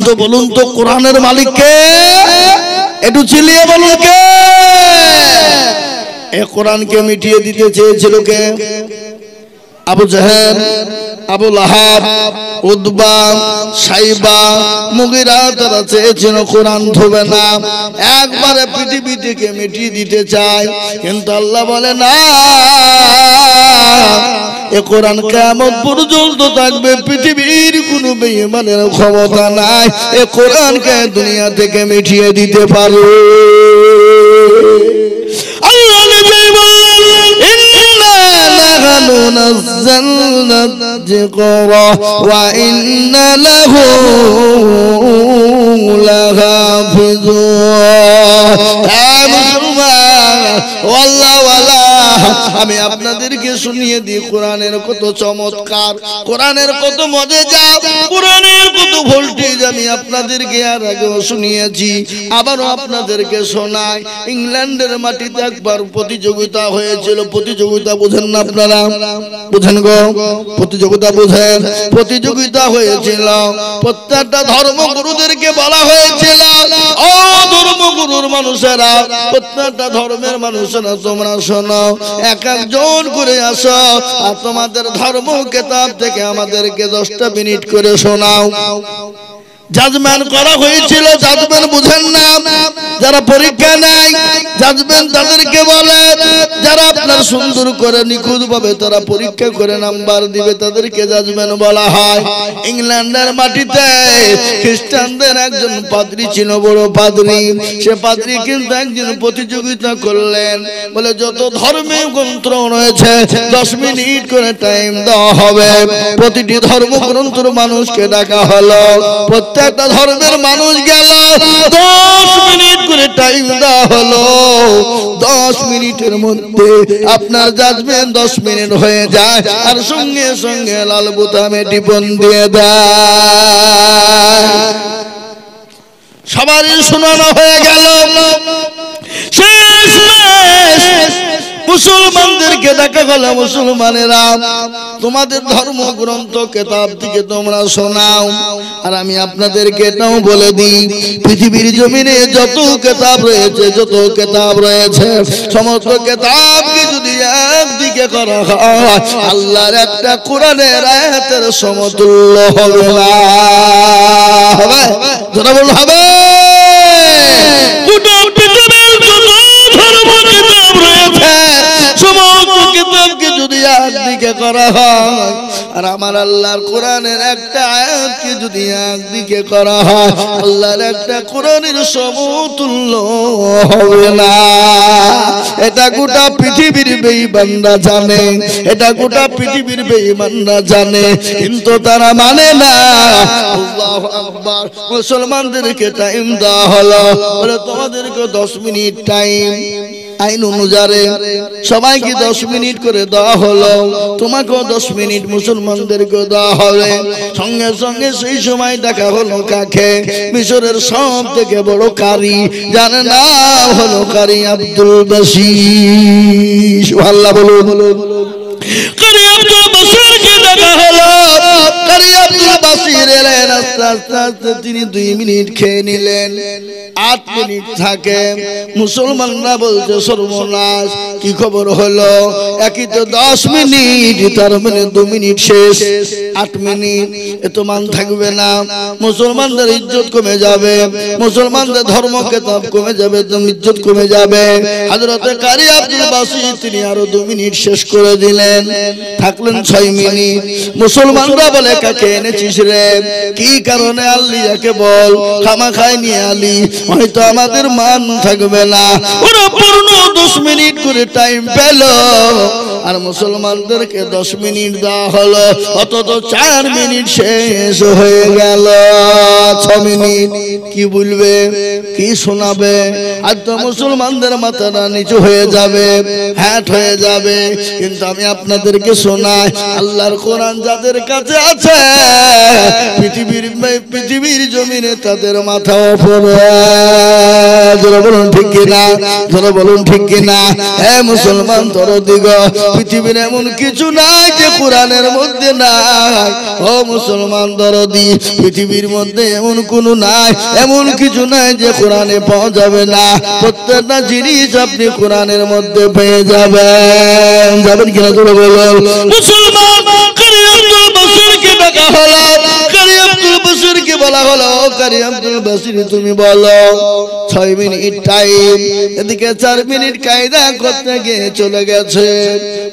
তো বলুন তো কোরআনের মালিক কে? একটু চিল্লিয়ে বলুন কে? এই কোরআনকে মিটিয়ে দিতে চেয়েছিল কে? আবু জাহেল, আবু লাহাব, উতবা, সাইবা, মুগিরা, তারা চেয়েছিল কোরআন ধোবে না, একবারে পৃথিবী থেকে মিটিয়ে দিতে চায়। কিন্তু আল্লাহ বলে না, এ কোরআন কিয়ামত পর্যন্ত থাকবে, পৃথিবীর কোনো বেঈমানের ক্ষমতা নাই এ কোরআনকে দুনিয়া থেকে মিটিয়ে দিতে পারে। আল্লাহ নিজেই বলেন, ইন্না নাহনু নাযালনা যিকরা ওয়া ইন্না লাহু লাহাফিজুন। আল্লাহ ওয়ালা, আমি আপনাদেরকে শুনিয়ে দিই কোরআনের কত চমৎকার, কোরআনের কত মজেজা, কোরআনের কত ভোল্টেজ আমি আপনাদেরকে আর আগেও শুনিয়েছি, আবারও আপনাদেরকে শোনাই। ইংল্যান্ডের মাটিতে একবার প্রতিযোগিতা হয়েছিল। প্রতিযোগিতা বুঝেন না আপনারা? বুঝেন গো? প্রতিযোগিতা বুঝেন? প্রতিযোগিতা হয়েছিল, প্রত্যেকটা ধর্মগুরুদেরকে বলা হয়েছিল, ও ধর্মগুরুর মানুষেরা, প্রত্যেকটা ধর্মের মানুষেরা তোমরা শোনো, এক একজন করে আসো আর তোমাদের ধর্ম কিতাব থেকে আমাদেরকে 10টা মিনিট করে শোনাও। জাজমেন্ট করা হয়েছিল। জাজমেন্ট বুঝেন না? যারা পরীক্ষা নেয় জাজমেন্ট তাদেরকে বলে, যারা আপনার সুন্দর করে নিখুঁত ভাবে তারা পরীক্ষা করে নাম্বার দিবে তাদেরকে জাজমেন্ট বলা হয়। ইংল্যান্ডের মাটিতে খ্রিস্টানদের একজন পাদ্রী ছিল, বড় পাদ্রী। সে পাদ্রী কিন্তু একজন প্রতিযোগিতা করলেন, বলে যত ধর্মীয় গ্রন্থ রয়েছে 10 মিনিট করে টাইম দেওয়া হবে। প্রতিটি ধর্মগ্রন্থের মানুষকে ডাকা হলো, প্রত্যেকটা ধর্মের মানুষ গেল, 10 মিনিট করে টাইম দেওয়া হলো। 10 মিনিটের মধ্যে আপনার জাজমেন্ট 10 মিনিট হয়ে যায়, আর সঙ্গে সঙ্গে লাল বোতামে টিপন দিয়ে দেয়। সবারই শোনানো হয়ে গেল। মুসলমানদেরকে দেখা গেল, মুসলমানেরা তোমাদের ধর্মগ্রন্থ কিতাব থেকে তোমরা শোনাও। আর আমি আপনাদেরকে এটাও বলে দিই, পৃথিবীর জমিনে যত কিতাব রয়েছে, যত কিতাব রয়েছে, সমস্ত কিতাবকে যদি একদিকে করা হয়, আল্লাহর একটা কোরআনের আয়াতের সমতুল্য হবে না। হবে? যারা বল হবে। গোটা পৃথিবীর যত ধর্ম কিতাব রয়েছে, সমস্ত কিতাবকে যদি একদিকে করা হয়, আর আমার আল্লাহর কোরআনের একটা আয়াতকে যদি একদিকে করা হয়, আল্লাহর একটা কোরআনের সমতুল্য হবে না। এটা গোটা পৃথিবীর বেঈমানরা জানে, এটা গোটা পৃথিবীর বেঈমানরা জানে, কিন্তু তারা মানে না। আল্লাহু আকবার। মুসলমানদেরকে টাইম দেওয়া হলো, বলে তোমাদেরকে 10 মিনিট টাইম। আইন অনুযায়ী সবাইকে 10 মিনিট করে দেওয়া হলো, তোমাকেও 10 মিনিট মুসলমানদেরকে দেওয়া হবে। সঙ্গে সঙ্গে সেই সময় দেখা হলো কাকে? মিশরের সব থেকে বড় কারি, যার নাম হলো কারি আব্দুল বাসির। আল্লাহ বলুন, কারি আব্দুল বাসিরকে দেখা হলো। কারি আব্দুল বাসির এলেন, আস্তে আস্তে আস্তে তিনি 2 মিনিট খেয়ে নিলেন। 8 মিনিট থাকে। মুসলমানরা বলছে সর্বনাশ, কি খবর হলো? একই তো 10 মিনিট, তার মানে 2 মিনিট শেষ। 8 মিনিট এত মান থাকবে না, মুসলমানদের ইজ্জত কমে যাবে, মুসলমানদের ধর্ম কিতাব কমে যাবে, তো ইজ্জত কমে যাবে। হযরতে কারি আব্দুল বাসির তিনি আরো 2 মিনিট শেষ করে দিলেন, থাকলেন 6 মিনিট। মুসলমানরা বলে, কাকে এনেছিস রে? কি কারণে আনলি? যাকে বল, খামাখাই নিয়ে আলি, হয়তো আমাদের মান থাকবে না। ওরা পূর্ণ 10 মিনিট করে টাইম পেল, আর মুসলমানদেরকে 10 মিনিট দেওয়া হলো, অন্তত 4 মিনিট শেষ হয়ে গেল। 6 মিনিট কি বলবে, কি শোনাবে? আর তো মুসলমানদের মাথাটা নিচু হয়ে যাবে, হ্যাট হয়ে যাবে। কিন্তু আমি আপনাদেরকে শোনাই, আল্লাহর কোরআন যাদের কাছে আছে, পৃথিবীর জমিনে তাদের মাথা উপরে। যারা বলুন ঠিক কিনা, যারা বলুন ঠিক কিনা। হে মুসলমান দরদিগ, পৃথিবীর এমন কিছু নাই যে কোরআনের মধ্যে নাই। ও মুসলমান দরদি, পৃথিবীর মধ্যে এমন কোনো নাই, এমন কিছু নাই যে কোরআনে পাওয়া যাবে না। প্রত্যেকটা জিনিস আপনি কোরআনের মধ্যে পেয়ে যাবেন। যাবেন কিনা তোরা বলুন। মুসলমান কারি আব্দুল বাসিরকে ডাকা হলো, কারি আব্দুল বাসিরকে বলা হলো, কারি আব্দুল বাসির তুমি বলো 6 মিনিট টাইম। এদিকে 4 মিনিট কায়দা করতে গিয়ে চলে গেছে।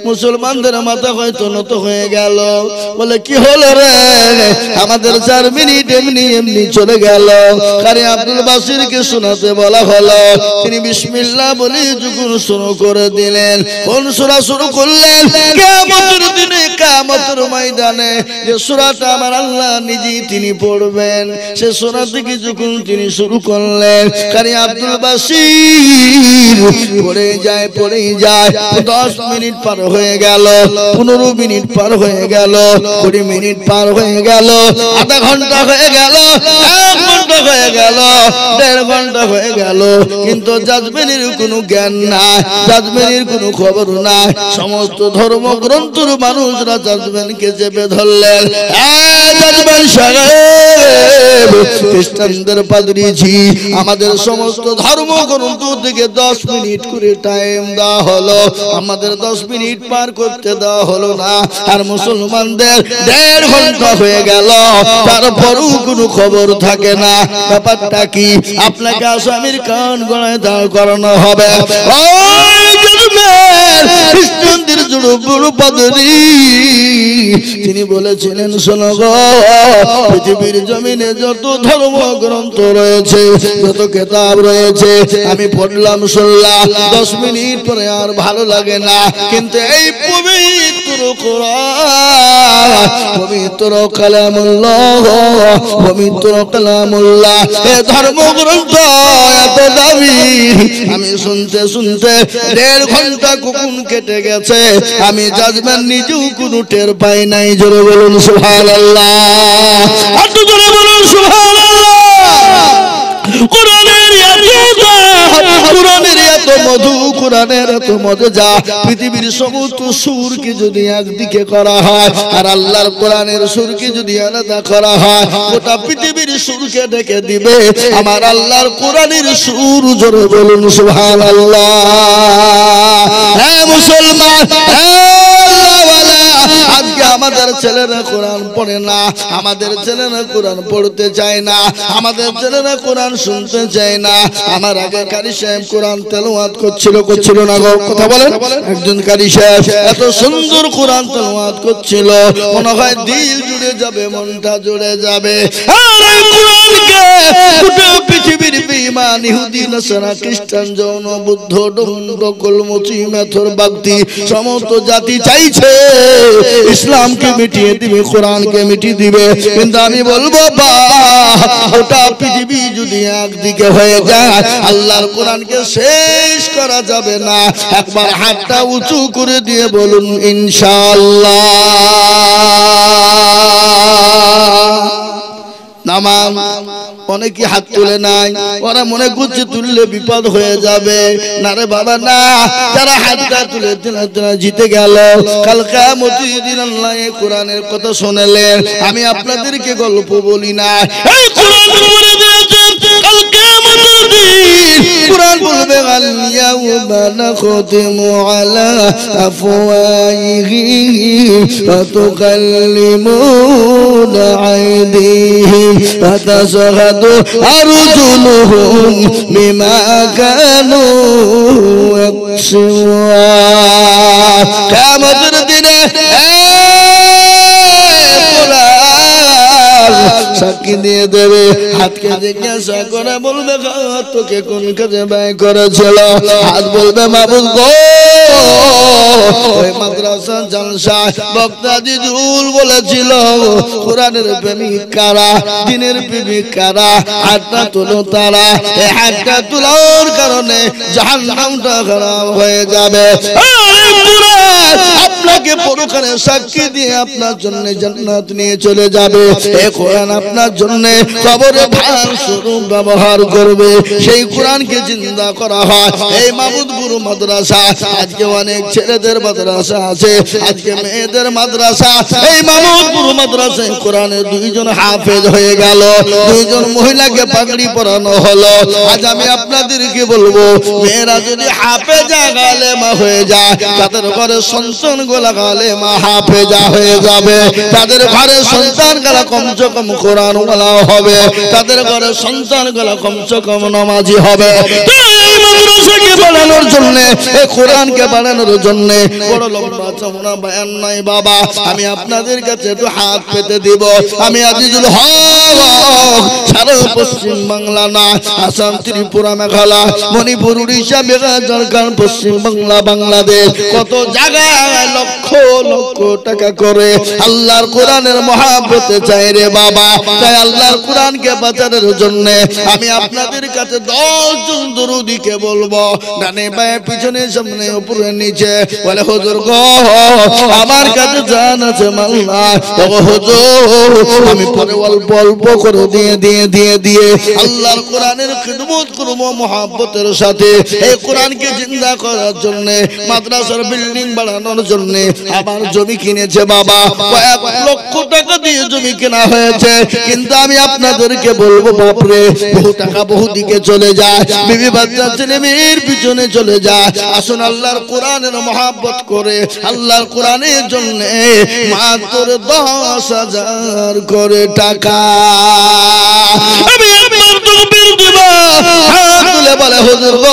মুসলমানদের মাথা হয়তো নত হয়ে গেল, বলে কি হলো রে, আমাদের 4 মিনিট এমনি এমনি চলে গেল। কারি আব্দুল বাসিরকে শোনাতে বলা হলো, তিনি বিসমিল্লাহ বলে যখন শুরু করে দিলেন। কোন সূরা শুরু করলেন? কিয়ামতের দিনে, কিয়ামতের ময়দানে যে সূরাটা আমার আল্লাহ নিজেই তিনি পড়বেন, সে সূরা থেকে যখন তিনি শুরু করলেন, কারি আব্দুল বাসির পড়ে যায় 10 মিনিট পার হয়ে গেল, 15 মিনিট পার হয়ে গেল, 20 মিনিট পার হয়ে গেল, আধা ঘন্টা হয়ে গেল, 1 ঘন্টা হয়ে গেল, 1.5 ঘন্টা হয়ে গেল, কিন্তু জাজমেনের কোনো জ্ঞান নাই, জাজমেনের কোনো খবর নাই। সমস্ত ধর্মগ্রন্থের মানুষরা জাজমেনকে চেপে ধরলেন। জাজমেন সাহেব, খ্রিস্টানদের পাদ্রীজি, আমাদের সমস্ত ধর্মগ্রন্থ থেকে 10 মিনিট করে টাইম দেওয়া হলো, আমাদের 10 মিনিট পার করতে দেওয়া হলো না। আর মুসলমানদের 1.5 ঘন্টা হয়ে গেল, তারপরও কোনো খবর থাকে না। ব্যাপারটা কি? আপনাকে আসামির কান গলায় দাঁড় করানো হবে। খ্রিস্টানদের বড় পাদ্রী তিনি বলেছিলেন, শোনো গো, পৃথিবীর জমিনে যত ধর্মগ্রন্থ রয়েছে, যত কিতাব রয়েছে, আমি পড়লাম শুনলাম, 10 মিনিট পরে আর ভালো লাগে না, কিন্তু এই পবিত্র কোরআন, পবিত্র কালামুল্লাহ, পবিত্র কালামুল্লাহ, এই ধর্মগ্রন্থ এত দামি, আমি শুনতে শুনতে 1.5 ঘন্টা কখন কেটে গেছে আমি জাজমেন নিজেও কোনো টের পাই নাই। জোরে বলুন সুবহানাল্লাহ, এত জোরে বলুন সুবহানাল্লাহ। কোরআনের এত মধু, কোরআনের এত মজা, পৃথিবীর সমস্ত সুরকে যদি একদিকে করা হয় আর আল্লাহর কোরআনের সুরকে যদি আলাদা করা হয়, গোটা পৃথিবীর সুরকে ডেকে দিবে আমার আল্লাহর কোরআনের সুর। জোরে বলুন সুবহানাল্লাহ। হ্যাঁ মুসলমান, আজকে আমাদের ছেলেরা কোরআন পড়ে না, আমাদের ছেলেরা কোরআন পড়তে চায় না, আমাদের ছেলেরা কোরআন শুনতে চায় না। আমার আগে কারি সাহেব কোরআন তেলাওয়াত করছিল না গো, কথা বলেন। একজন কারি সাহেব এত সুন্দর কোরআন তেলাওয়াত করছিল, মনে হয় দিল জুড়ে যাবে, মনটা জুড়ে যাবে। আর এই কোরআনকে গোটা পৃথিবীর বেঈমান, ইহুদি, নাসারা, খ্রিস্টান, জৈন, বুদ্ধ, ডোমকল, মুচি, মেথর, বাগদি সমস্ত জাতি চাইছে ইসলামকে মিটিয়ে দিবে, কোরআনকে মিটিয়ে দিবে। কিন্তু আমি বলবো গোটা পৃথিবী যদি একদিকে হয়ে যায়, আল্লাহর কোরআনকে শেষ করা যাবে না। একবার হাতটা উঁচু করে দিয়ে বলুন ইনশাআল্লাহ। নামাজ অনেকে হাত তুলে নাই, ওরা মনে করছে তুললে বিপদ হয়ে যাবে। না রে বাবা না, যারা হাতটা তুলে জিতে গেল, কাল কিয়ামতের দিন আল্লাহ এই কোরআনের কথা শোনালেন। আমি আপনাদেরকে গল্প বলি না, এই কোরআন বলে দিয়েছেন কাল কিয়ামতের দিন কোরআন বলবে আল ইয়াউমা নাখতিমু আলা আফওয়াহিহিম ওয়া তুকাল্লিমুনা আইদিহিম ওয়া তাশহাদু আরজুলুহুম বিমা কানু ইয়াকসিবুন। কিয়ামতের দিনে সাক্ষী দিয়ে দেবে, হাতকে জিজ্ঞাসা করে বলবে তোকে কোন কাজে ব্যয় করেছিল? হাত বলবে মাবুদ গো, ওই মাদ্রাসা জলসায় বক্তা জিজুল বলেছিল কোরআনের প্রেমিক কারা, দ্বীনের প্রেমিক কারা, হাতটা তুলো তারা। এই হাতটা তোলার কারণে জাহান্নামটা খারাপ হয়ে যাবে। আপনাকে পরকালে সাক্ষী দিয়ে আপনার জন্য জান্নাত নিয়ে চলে যাবে। এই কোরআন আপনার জন্য কবরে ভার স্বরূপ ব্যবহার করবে। সেই কোরআনকে জিন্দা করা হয় এই মাহমুদপুর মাদ্রাসা। আজকে অনেক ছেলেদের মাদ্রাসা আছে, আজকে মেয়েদের মাদ্রাসা। এই মাহমুদপুর মাদ্রাসায় কোরআনের 2 জন হাফেজ হয়ে গেল, 2 জন মহিলাকে পাগড়ি পরানো হলো। আজ আমি আপনাদেরকে বলবো, মেয়েরা যদি হাফেজা আলেমা হয়ে যায়, তাদের ঘরে সন্তান গোলা আলেমা হাফেজা হয়ে যাবে। তাদের ঘরে সন্তান গোলা কমসে কম কোরআন ওয়ালা হবে, তাদের ঘরে সন্তান গোলা কমসে কম নামাজি হবে। এই মাদ্রাসাকে বাড়ানোর জন্য, এই কোরআনকে বাড়ানোর জন্য বড় লম্বা চওড়া বয়ান নাই বাবা। আমি আপনাদের কাছে একটু হাত পেতে দিব। আমি আজিজুল হক সারা পশ্চিম বাংলা না, আসাম, ত্রিপুরা, মেঘালয়, মণিপুর, উড়িষ্যা, বিহার, ঝাড়খণ্ড, পশ্চিম বাংলা, বাংলাদেশ, কত জায়গায় লক্ষ লক্ষ টাকা করে আল্লাহর কোরআনের মহাব্বতে চাই রে বাবা। তাই আল্লাহর কোরআনকে বাঁচানোর জন্য আমি আপনাদের কাছে 10 জন দরুদিকে বলবো, ডানে বায়ে পিছনে সামনে উপরে নিচে, বলে হুজুর গো আমার কাছে জান আছে মাল নাই, ও হুজুর আমি পরে অল্প অল্প করে দিয়ে আল্লাহর কোরআনের খিদমত করব মহব্বতের সাথে। এই কোরআনকে জিন্দা করার জন্য, মাদ্রাসার বিল্ডিং বাড়ানোর জন্য আমার জমি কিনেছে বাবা। 1 লক্ষ টাকা দিয়ে জমি কেনা হয়েছে। কিন্তু আমি আপনাদেরকে বলবো বাপরে, বহু টাকা বহু দিকে চলে যায়, বিবি বাচ্চা ছেলে মেয়ের পিছনে চলে যায়। আসুন আল্লাহর কোরআনের মহব্বত করে আল্লাহর কোরআনের জন্য মাত্র 10,000 করে টাকা আমি আপনার তকবীর দিব। হাত তুলে বলে হুজুর গো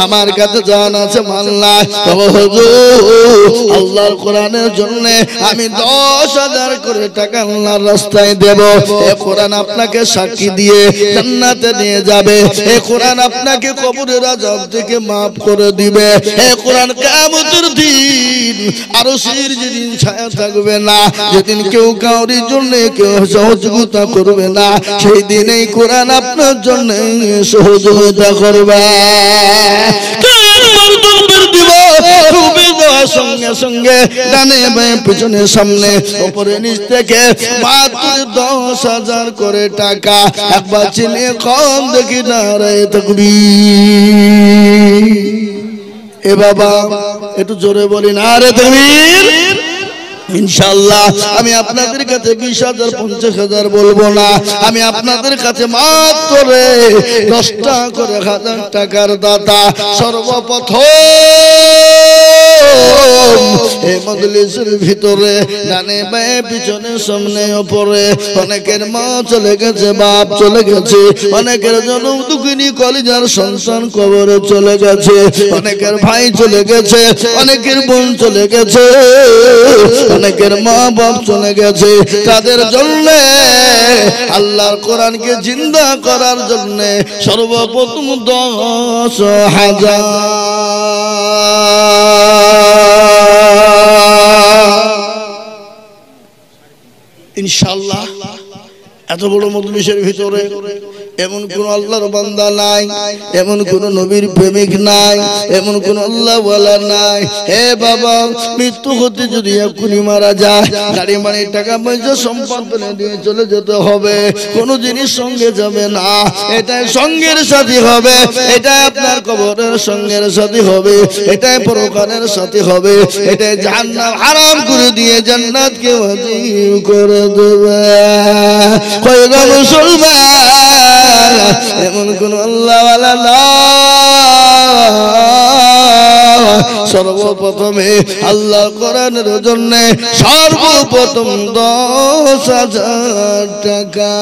আমার কাছে জান আছে মাল নাই, তবে হুজুর আল্লাহর কোরআনের জন্য আমি 10,000 করে টাকা আল্লাহর রাস্তায় দেব। এই কোরআন আপনাকে সাক্ষী দিয়ে জান্নাতে নিয়ে যাবে। এই কোরআন আপনাকে কবরের আযাব থেকে maaf করে দিবে। এই কোরআন কিয়ামতের দিন আরশের যেদিন ছায়া থাকবে না, যেদিন কেউ কাউরির জন্য কেউ সহযোগিতা করবে না, সেই দিন এই কোরআন আপনার জন্য সহযোগিতা করবে। সঙ্গে সঙ্গে ডানে বায়ে পিছনে সামনে উপরে নিচ থেকে মাত্র 10,000 করে টাকা। একবার চিনিয়ে কম দেখি নারায়ে তাকবীর। এ বাবা একটু জোরে বলি নারায়ে তাকবীর। ইনশাআল্লাহ আমি আপনাদের কাছে 20,000 50,000 বলবো না, আমি আপনাদের কাছে মাত্র 10টা করে 1000 টাকার দাতা। সর্বপ্রথম এই মজলিসের ভিতরে ডানে বায়ে পিছনে সামনে উপরে অনেকের মা চলে গেছে, বাপ চলে গেছে, অনেকের জনম দুঃখিনী কলিজার সন্তান কবরে চলে গেছে, অনেকের ভাই চলে গেছে, অনেকের বোন চলে গেছে, অনেকের মা বাপ চলে গেছে। তাদের জন্য আল্লাহর কোরআনকে জিন্দা করার জন্য সর্বপ্রথম 10,000 ইনশাআল্লাহ। এত বড় মজলিসের ভিতরে এমন কোন আল্লাহর বান্দা নাই, এমন কোন নবীর প্রেমিক নাই, এমন কোন আল্লাহ ওয়ালা নাই। হে বাবা, মৃত্যু হতে যদি এক্ষুনি মারা যায়, গাড়ি বাড়ি টাকা পয়সা সম্পদ ফেলে দিয়ে চলে যেতে হবে, কোন জিনিস সঙ্গে যাবে না। এটাই সঙ্গের সাথী হবে, এটাই আপনার কবরের সঙ্গের সাথী হবে, এটাই পরকালের সাথী হবে, এটাই জাহান্নাম হারাম করে দিয়ে জান্নাতকে ওয়াজিব করে দেবে। কয়গো মুসলমান, এমন কোন আল্লাহ ওয়ালা না। সর্বপ্রথমে আল্লাহ কোরআনের জন্য সর্বপ্রথম 10,000 টাকা।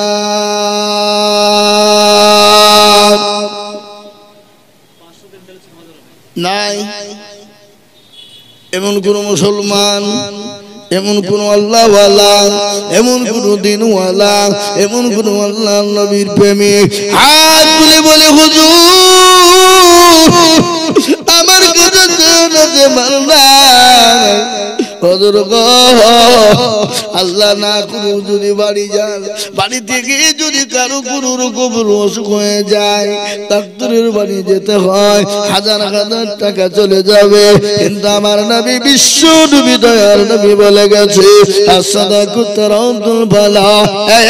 নাই এমন কোন মুসলমান, এমন কোন আল্লাহ ওয়ালা, এমন কোন দিনওয়ালা, এমন কোন আল্লাহ নবীর প্রেমিক হাত তুলে বলে হুজুর আমার কাছে জান আছে মাল নাই, হুজুর গো আল্লাহ না করুক যদি বাড়ি যান, বাড়ি থেকে যদি কারো কোনো রকম অসুখ হয়ে যায়, ডাক্তারের বাড়ি যেতে হয়, হাজার হাজার টাকা চলে যাবে। কিন্তু আমার নবী বিশ্ব নবী দয়ার নবী বলে গেছে, আসাদাকু তারাউল বালা। এই